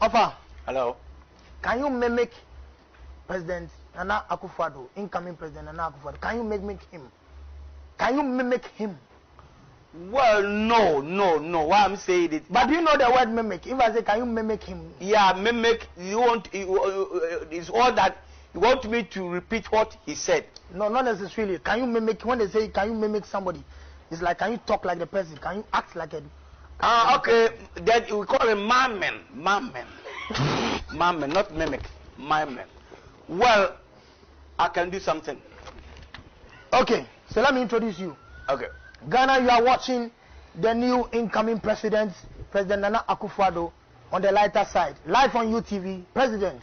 Alpha. Hello. Can you mimic President Nana Akufo, incoming President Nana Akufo? Can you mimic him? Can you mimic him? Well, no. Why I'm saying it. But do you know the word mimic? If I say, can you mimic him? Yeah, mimic. You want? It's all that you want me to repeat what he said. No, not necessarily. Can you mimic? When they say, can you mimic somebody? It's like, can you talk like the person? Can you act like a? Okay. Then we call him mamen. Mamen, not mimic. Mamen. Well, I can do something. Okay, so let me introduce you. Okay. Ghana, you are watching the new incoming president, President Nana Akufo, on the lighter side, live on UTV. President,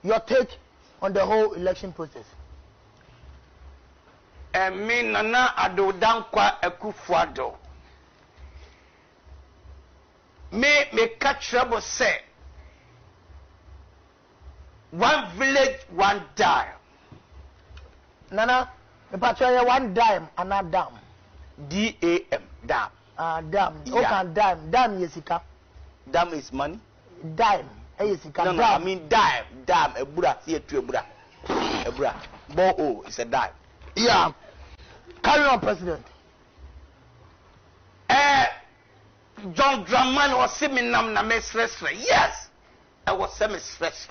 your take on the whole election process. Me Nana Addo dankwa Akufo. Me catch trouble say. One village, one dime. Nana, the patria one dime and not dam. D-A-M, dam. Dam. Yeah. Okay, dime. Dime yesika. Dam is money. Dime. Yesika. No, I mean dime. Dime. A Buddha. See a tree, a Buddha. A Buddha. Bo is a dime. Yeah. Carry on, President. John Drummond was semi na me stress. Yes, I was semi stress.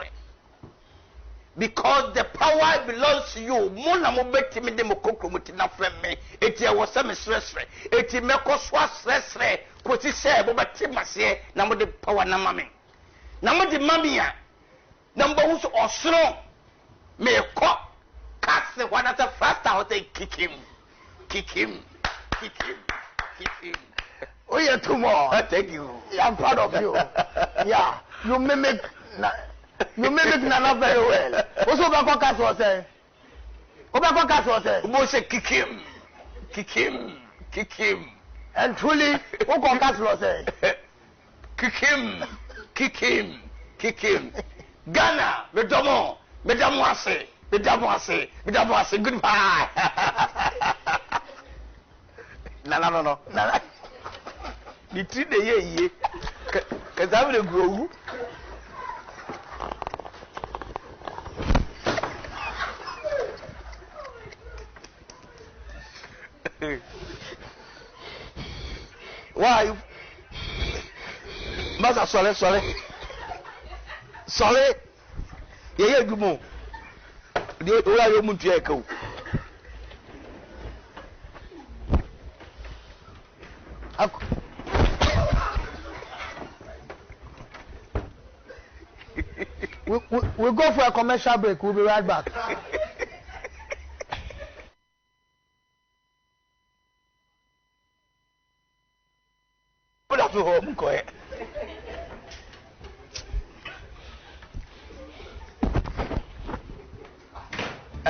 Because the power belongs to you. Mona mo beti me de mo kokro muti na frame me. Eti I was semi stress. Eti me ko swa stress. Kwoti se bo beti mase na mo de power na mame. Na mo de mame ya. Na mbo huso osro. Me ko kase wana ta fast out kick him. Oh yeah, two more. Thank you. Yeah, I'm proud of you. Yeah, you mimic Nana very well. Also, Obakokas was saying. Obo say kick him. And truly, Obakokas was saying. Kick him. Ghana, Medamo ase. Goodbye. No. Nana. The tree de ye. Cause I'm the grow. Why? Master, sorry. Yeah, good mo. The why you muntu eko. We'll go for a commercial break. We'll be right back. Put up to home, go ahead.